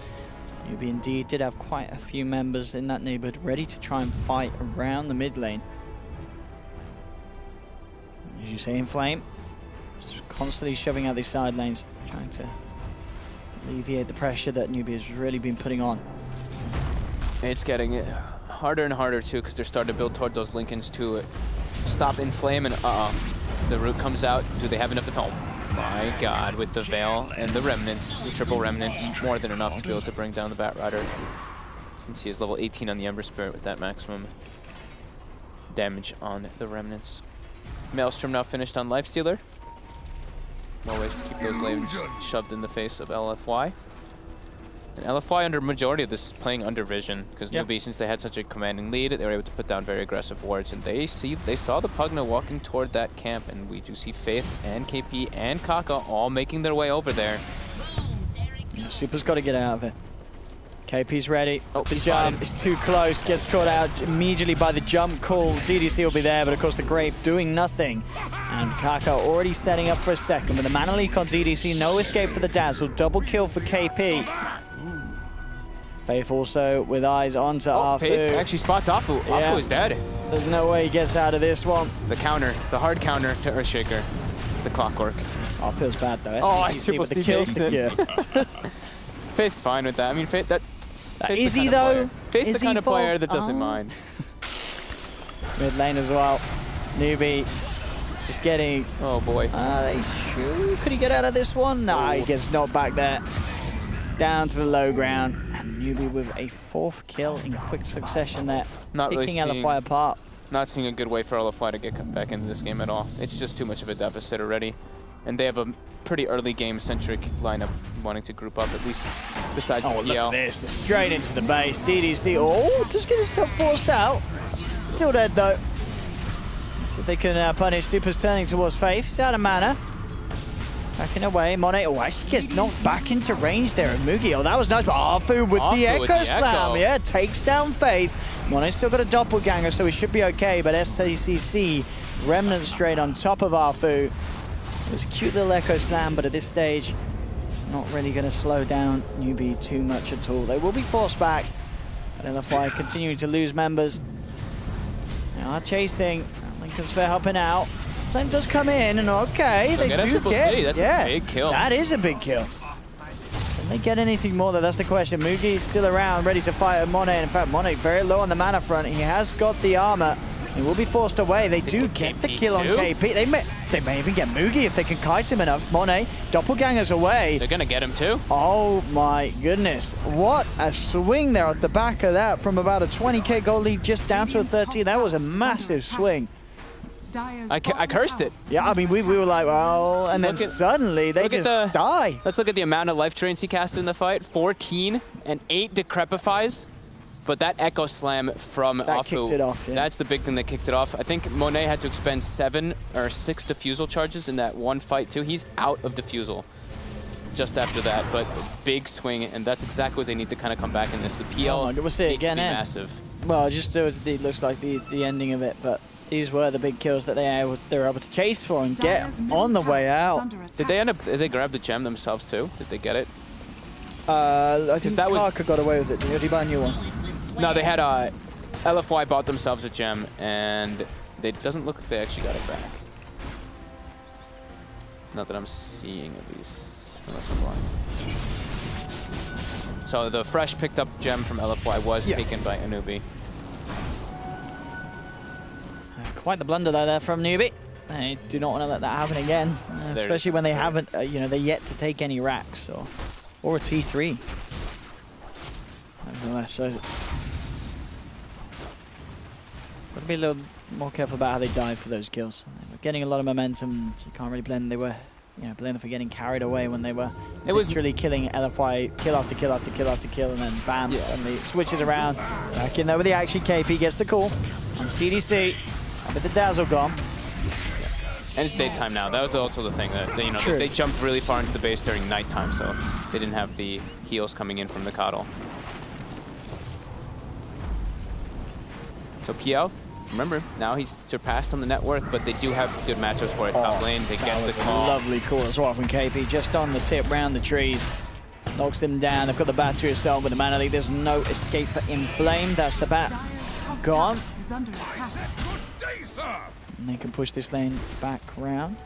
Newbee indeed did have quite a few members in that neighborhood ready to try and fight around the mid lane. As you say, Inflame, just constantly shoving out these side lanes, trying to alleviate the pressure that Newbee has really been putting on. It's getting harder and harder too, because they're starting to build toward those Lincolns to stop Inflame, and the root comes out. Do they have enough to film? My God, with the Veil and the Remnants, the triple Remnant, more than enough to be able to bring down the Batrider, since he is level 18 on the Ember Spirit with that maximum damage on the Remnants. Maelstrom now finished on Lifestealer. More ways to keep those lanes shoved in the face of LFY. And LFY under majority of this is playing under vision, because Newbee, since they had such a commanding lead, they were able to put down very aggressive wards, and they saw the Pugna walking toward that camp, and we do see Faith and KP and Kaka all making their way over there. Yeah, Super's got to get out of it. KP's ready. Oh, the jump is too close. Gets caught out immediately by the jump call. DDC will be there, but of course the Grave doing nothing. And Kaka already setting up for a second with a mana leak on DDC. No escape for the Dazzle. Double kill for KP. Faith also with eyes onto Arfu. Faith actually spots Arfu. Yeah. Arfu is dead. There's no way he gets out of this one. The counter, the hard counter to Earthshaker. The clockwork. Oh, feels bad though. Oh, I triple with the kills. Yeah. Faith's fine with that. I mean, Faith, is he though? Faith's the kind of player that doesn't mind. Mid lane as well. Newbee just getting. Oh boy. Could he get out of this one? Nah, he gets knocked back there. Down to the low ground. And Newbee with a 4th kill in quick succession there. Not picking really LFY apart. Not seeing a good way for LFY to get back into this game at all. It's just too much of a deficit already. And they have a pretty early game-centric lineup wanting to group up, at least besides the EL. Look at this. Straight into the base. DDC. Oh, just get himself forced out. Still dead, though. See if they can punish. Super's turning towards Faith. He's out of mana. Backing away. Monet. Oh, actually gets knocked back into range there. And Mugi. Oh, that was nice. But Arfu with the Echo Slam. Yeah, takes down Faith. Monet's still got a doppelganger, so he should be okay. But SCCC Remnant straight on top of Arfu. It was a cute little Echo Slam, but at this stage, it's not really going to slow down Newbee too much at all. They will be forced back. But LFY continuing to lose members. They are chasing. Lincoln's Fair helping out. Flame does come in, and okay, they do get. That's a big kill. That is a big kill. Can they get anything more though? That's the question. Mugi's still around, ready to fight at Monet. In fact, Monet very low on the mana front. He has got the armor. He will be forced away. They do get the kill on KP. They may even get Mugi if they can kite him enough. Monet, doppelganger's away. They're gonna get him too. Oh my goodness. What a swing there at the back of that, from about a 20k goal lead just down to a 13. That was a massive swing. I cursed it. Yeah, I mean, we were like, well, and then suddenly they just die. Let's look at the amount of life drains he casted in the fight. 14 and 8 decrepifies. But that Echo Slam from that Afu, kicked it off, yeah. That's the big thing that kicked it off. I think Monet had to expend 7 or 6 defusal charges in that one fight too. He's out of defusal just after that, but big swing, and that's exactly what they need to kind of come back in this. The PL we'll see it again, needs to be massive. Well, just it looks like the ending of it, but these were the big kills that they were able to chase for and get on the way out. Did they grab the gem themselves too? Did they get it? I think that Karka got away with it. Did you buy a new one? No, they had LFY bought themselves a gem, and it doesn't look like they actually got it back. Not that I'm seeing, at least, unless I'm blind. So the fresh picked up gem from LFY was taken by a Newbee. Quite the blunder though there from Newbee. They do not want to let that happen again, especially when they haven't, you know, they're yet to take any racks or a T3. Nevertheless, so got to be a little more careful about how they dive for those kills. They were getting a lot of momentum, so you can't really blame them. They were, blame them for getting carried away when they were literally killing LFY kill after kill after kill after kill, and then bam, and it switches around. Back in there with the action, KP gets the call on CDC with the dazzle gone. And it's daytime now. That was also the thing that they jumped really far into the base during nighttime, so they didn't have the heals coming in from the Coddle. So PL, remember, now he's surpassed on the net worth, but they do have good matchups for it. Top lane, they get the call. Lovely call as well from KP, just on the tip round the trees. Knocks them down. They've got the battery assault with the Mana Leak. There's no escape for Inflame. That's the bat gone. And they can push this lane back round.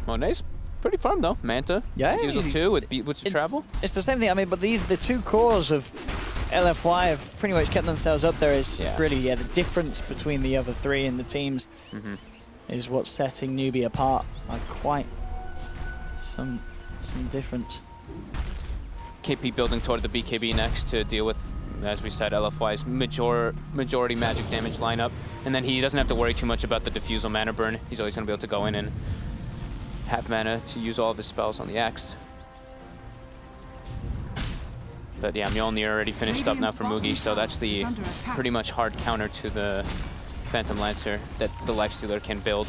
Monet's pretty firm though. Manta, Fusel 2 with Boots of Travel. It's the same thing. I mean, but the two cores of LFY have pretty much kept themselves up there. Is really the difference between the other three in the teams is what's setting Newbee apart by quite some difference. KP building toward the BKB next to deal with, as we said, LFY's majority magic damage lineup, and then he doesn't have to worry too much about the diffusal mana burn. He's always going to be able to go in and have mana to use all of his spells on the Axe. But yeah, Mjolnir already finished up now for Mugi, so that's the pretty much hard counter to the Phantom Lancer that the Lifestealer can build.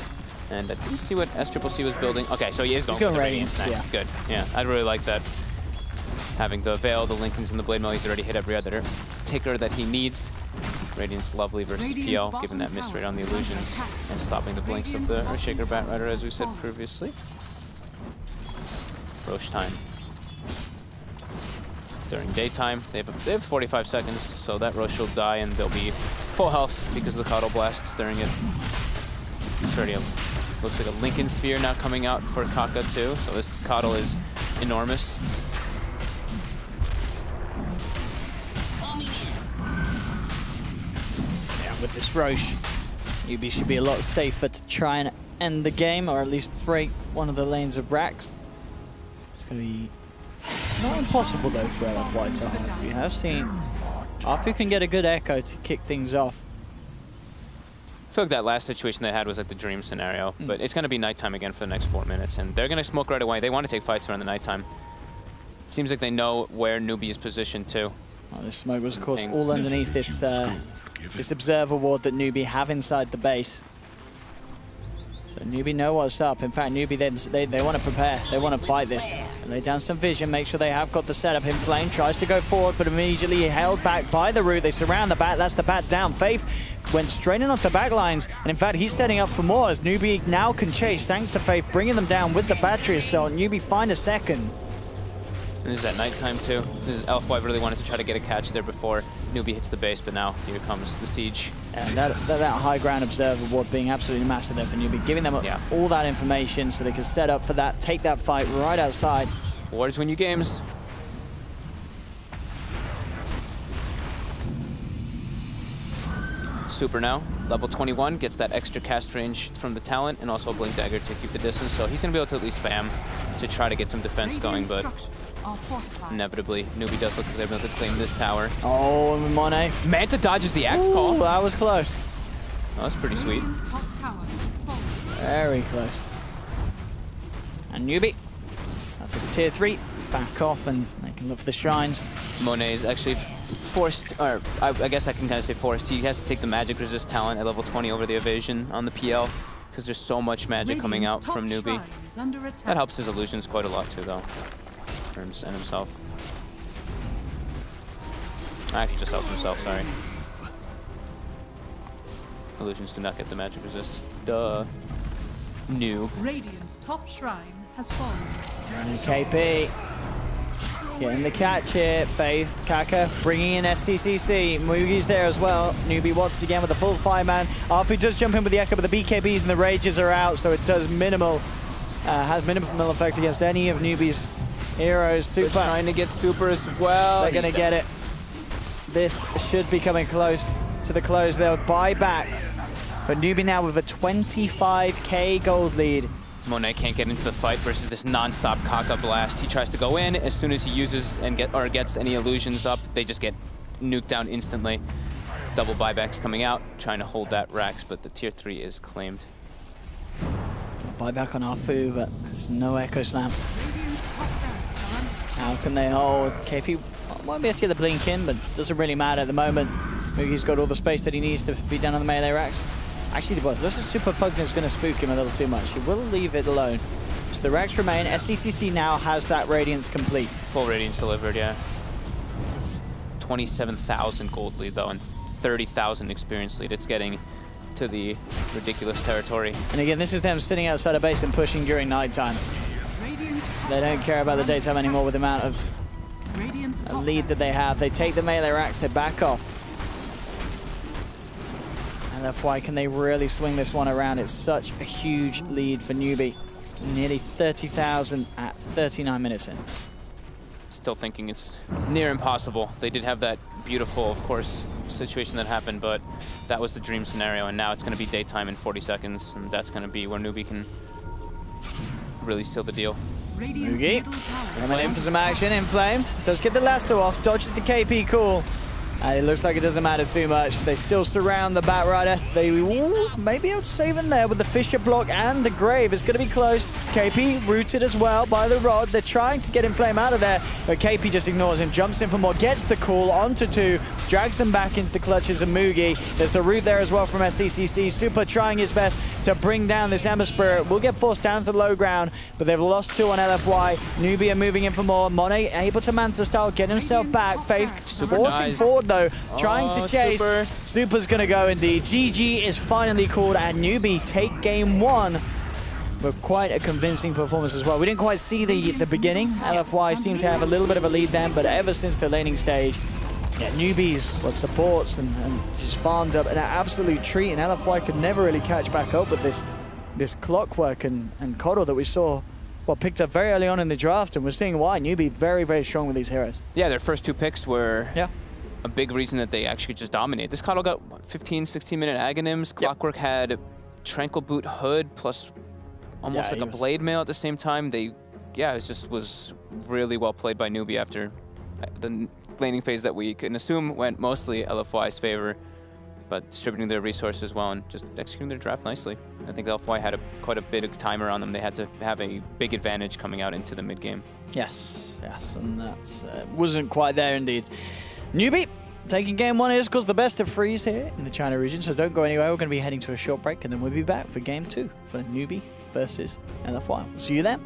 And I didn't see what SCCC was building. Okay, so he is going for the Radiance next. Good. Yeah, I'd really like that. Having the Veil, the Lincolns, and the Blade Mail, he's already hit every other ticker that he needs. Radiance lovely versus PL, given that miss rate on the illusions and stopping the blinks of the Earthshaker Batrider, as we said previously. Roche time. During daytime, they have 45 seconds, so that Roche will die and they'll be full health because of the Coddle Blasts during it. It's already looks like a Lincoln Sphere now coming out for Kaka too, so this Coddle is enormous. With this Roche, Newbee should be a lot safer to try and end the game, or at least break one of the lanes of racks. It's going to be not impossible though for LFY to hold. We have seen Afu can get a good echo to kick things off. I feel like that last situation they had was like the dream scenario, but it's going to be nighttime again for the next 4 minutes, and they're going to smoke right away. They want to take fights around the nighttime. Seems like they know where Newbee is positioned too. Well, this smoke was of course all underneath this this observer ward that Newbee have inside the base. So Newbee know what's up. In fact, Newbee, they want to prepare. They want to fight this. And lay down some vision, make sure they have got the setup. Inflame tries to go forward, but immediately held back by the root. They surround the bat. That's the bat down. Faith went straight in off the back lines. And in fact, he's setting up for more as Newbee now can chase, thanks to Faith, bringing them down with the battery assault. Newbee find a second. And this is at nighttime too. This is LFY really wanted to try to get a catch there before Newbee hits the base, but now here comes the siege. And that high ground observer ward being absolutely massive there for Newbee, giving them all that information so they can set up for that, take that fight right outside. Wards win you games. Super now, level 21, gets that extra cast range from the talent and also a Blink Dagger to keep the distance, so he's going to be able to at least spam to try to get some defense going, but inevitably, Newbee does look like they're able to claim this tower. Oh, Monet. Manta dodges the Axe call. That was close. Oh, that's pretty sweet. Radiant's top tower has fallen. Very close. And Newbee, that's at the tier 3. Back off and they can look for the shrines. Monet is actually forced, or I guess I can kind of say forced. He has to take the magic resist talent at level 20 over the evasion on the PL because there's so much magic coming out from Newbee. That helps his illusions quite a lot too, though, and himself. Actually, just helps himself. Sorry. Illusions do not get the magic resist. Duh. New. Radiant's top shrine has fallen. And KP. He's getting the catch here. Faith, Kaka bringing in STCC. Mugi's there as well. Newbee once again with a full 5-man. Arfu does jump in with the Echo, but the BKBs and the Rages are out, so it does minimal. Has minimal effect against any of Newbee's heroes. Super. They're trying to get Super as well. They're going to get it. This should be coming close to the close. They'll buy back. But Newbee now with a 25k gold lead. Monet can't get into the fight versus this non-stop Kaka blast. He tries to go in. As soon as he uses and gets any illusions up, they just get nuked down instantly. Double buybacks coming out, trying to hold that Rax, but the tier 3 is claimed. Buyback on Arfu, but there's no Echo Slam. How can they hold? KP won't be able to get the blink in, but it doesn't really matter at the moment. Mugi's got all the space that he needs to be down on the melee Rax. Actually, the boss, this is Super Pugnant's going to spook him a little too much. He will leave it alone. So the Rax remain. SCCC now has that Radiance complete. Full Radiance delivered, yeah. 27,000 gold lead, though, and 30,000 experience lead. It's getting to the ridiculous territory. And again, this is them sitting outside of base and pushing during nighttime. They don't care about the daytime anymore with the amount of lead that they have. They take the melee Rax, they back off. LFY, can they really swing this one around? It's such a huge lead for Newbee. Nearly 30,000 at 39 minutes in. Still thinking it's near impossible. They did have that beautiful, of course, situation that happened, but that was the dream scenario, and now it's going to be daytime in 40 seconds, and that's going to be where Newbee can really seal the deal. Mugi coming in for some action. In Flame does get the lasso off, dodges the KP call. And it looks like it doesn't matter too much. They still surround the Batrider. They maybe able to save him there with the Fissure block and the Grave. It's going to be close. KP rooted as well by the Rod. They're trying to get Inflame out of there, but KP just ignores him, jumps in for more, gets the call onto 2, drags them back into the clutches of Mugi. There's the root there as well from SCCC. Super trying his best to bring down this Ember Spirit. Will get forced down to the low ground, but they've lost 2 on LFY. Newbee are moving in for more. Monet able to Manta style, get himself back. Faith forcing forward though, trying to chase. Super's gonna go indeed. GG is finally called, and Newbee take game 1 with quite a convincing performance as well. We didn't quite see the beginning. LFY seemed to have a little bit of a lead then, but ever since the laning stage, yeah, Newbee's supports and just farmed up an absolute treat, and LFY could never really catch back up with this clockwork and coddle that we saw. Well, picked up very early on in the draft, and we're seeing why. Newbee very, very strong with these heroes. Yeah, their first 2 picks were a big reason that they actually just dominate. This coddle got, what, 15, 16-minute Aghanims. Clockwork had Tranquil Boot Hood plus almost like a Blade Mail at the same time. It was really well played by Newbee after the laning phase that we can assume went mostly LFY's favor, but distributing their resources well and just executing their draft nicely. I think LFY had quite a bit of timer on them. They had to have a big advantage coming out into the mid-game. Yes, and that wasn't quite there indeed. Newbee taking game 1 is, of course, the best of 3s here in the China region, so don't go anywhere. We're going to be heading to a short break, and then we'll be back for game 2 for Newbee versus LFY. We'll see you then.